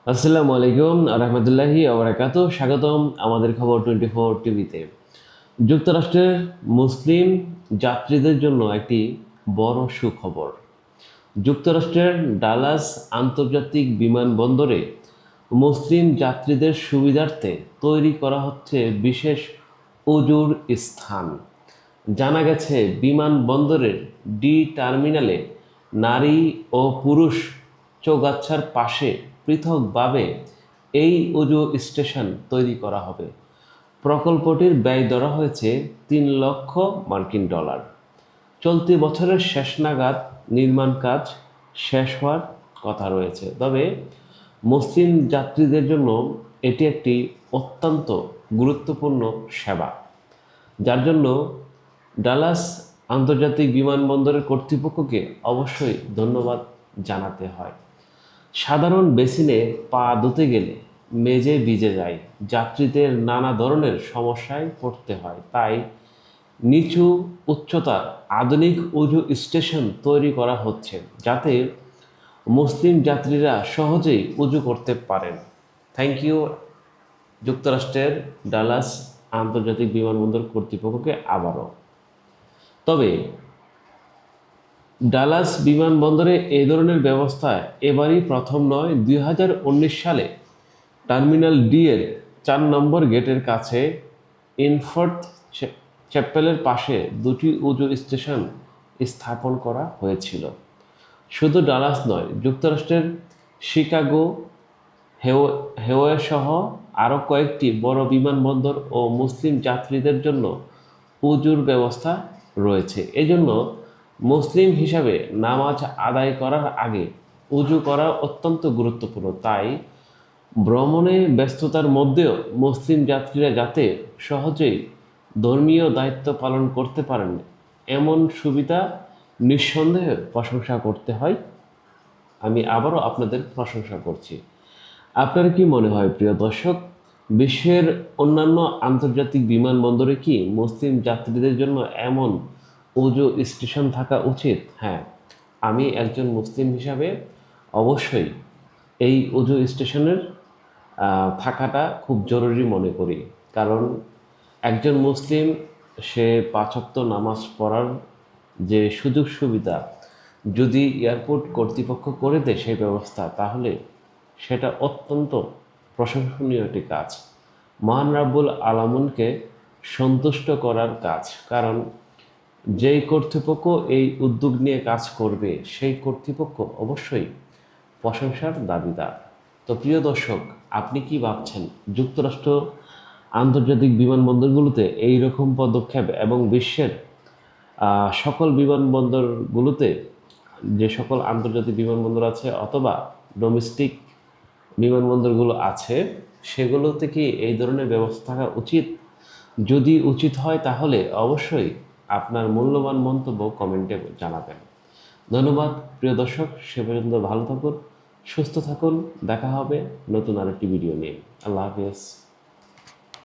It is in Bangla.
আসসালামু আলাইকুম রহমতুল্লাহি ওবরাকাতু। স্বাগতম আমাদের খবর 24 টিভিতে। যুক্তরাষ্ট্রের মুসলিম যাত্রীদের জন্য একটি বড় সুখবর। যুক্তরাষ্ট্রের ডালাস আন্তর্জাতিক বিমানবন্দরে মুসলিম যাত্রীদের সুবিধার্থে তৈরি করা হচ্ছে বিশেষ অজুর স্থান। জানা গেছে বিমানবন্দরের ডি টার্মিনালে নারী ও পুরুষ চৌগাচ্ছার পাশে পৃথকভাবে এই অজু স্টেশন তৈরি করা হবে। প্রকল্পটির ব্যয় ধরা হয়েছে $3 লক্ষ। চলতি বছরের শেষ নাগাদ নির্মাণ কাজ শেষ হওয়ার কথা রয়েছে। তবে মুসলিম যাত্রীদের জন্য এটি একটি অত্যন্ত গুরুত্বপূর্ণ সেবা, যার জন্য ডালাস আন্তর্জাতিক বিমানবন্দরের কর্তৃপক্ষকে অবশ্যই ধন্যবাদ জানাতে হয়। সাধারণ বেসিনে পা ধুতে গেলে মেঝে ভিজে যায়, যাত্রীদের নানা ধরনের সমস্যায় পড়তে হয়। তাই নিচু উচ্চতার আধুনিক অজু স্টেশন তৈরি করা হচ্ছে, যাতে মুসলিম যাত্রীরা সহজেই অজু করতে পারেন। থ্যাংক ইউ যুক্তরাষ্ট্রের ডালাস আন্তর্জাতিক বিমানবন্দর কর্তৃপক্ষকে আবারও। তবে ডালাস বিমানবন্দরে এই ধরনের ব্যবস্থা এবারই প্রথম নয়। 2019 সালে টার্মিনাল ডি এর 4 নম্বর গেটের কাছে ইনফোর্থ চ্যাপেলের পাশে দুটি উঁচু স্টেশন স্থাপন করা হয়েছিল। শুধু ডালাস নয়, যুক্তরাষ্ট্রের শিকাগো, হেওয়ে সহ আরও কয়েকটি বড় বিমানবন্দর ও মুসলিম যাত্রীদের জন্য উজুর ব্যবস্থা রয়েছে। এজন্য মুসলিম হিসাবে নামাজ আদায় করার আগে উজু করা অত্যন্ত গুরুত্বপূর্ণ। তাই ভ্রমণে ব্যস্ততার মধ্যেও মুসলিম যাত্রীরা যাতে সহজেই ধর্মীয় দায়িত্ব পালন করতে পারেন, এমন সুবিধা নিঃসন্দেহে প্রশংসা করতে হয়। আমি আবারও আপনাদের প্রশংসা করছি। আপনার কি মনে হয় প্রিয় দর্শক, বিশ্বের অন্যান্য আন্তর্জাতিক বিমানবন্দরে কি মুসলিম যাত্রীদের জন্য এমন উজু স্টেশন থাকা উচিত? হ্যাঁ, আমি একজন মুসলিম হিসাবে অবশ্যই এই উজু স্টেশনের থাকাটা খুব জরুরি মনে করি। কারণ একজন মুসলিম, সে 5 ওয়াক্ত নামাজ পড়ার যে সুযোগ সুবিধা যদি এয়ারপোর্ট কর্তৃপক্ষ করে দেয় সেই ব্যবস্থা, তাহলে সেটা অত্যন্ত প্রশংসনীয় একটি কাজ, মহান রাব্বুল আলামিনকে সন্তুষ্ট করার কাজ। কারণ যেই কর্তৃপক্ষ এই উদ্যোগ নিয়ে কাজ করবে, সেই কর্তৃপক্ষ অবশ্যই প্রশংসার দাবিদার। তো প্রিয় দর্শক, আপনি কি ভাবছেন যুক্তরাষ্ট্র আন্তর্জাতিক বিমানবন্দরগুলোতে এই রকম পদক্ষেপ এবং বিশ্বের সকল বিমানবন্দরগুলোতে, যে সকল আন্তর্জাতিক বিমানবন্দর আছে অথবা ডোমেস্টিক বিমানবন্দরগুলো আছে, সেগুলোতে কি এই ধরনের ব্যবস্থা থাকা উচিত? যদি উচিত হয় তাহলে অবশ্যই আপনার মূল্যবান মন্তব্য কমেন্টে জানাবেন। ধন্যবাদ প্রিয় দর্শক, সে পর্যন্ত ভালো থাকুন, সুস্থ থাকুন। দেখা হবে নতুন আরেকটি ভিডিও নিয়ে। আল্লাহ হাফিজ।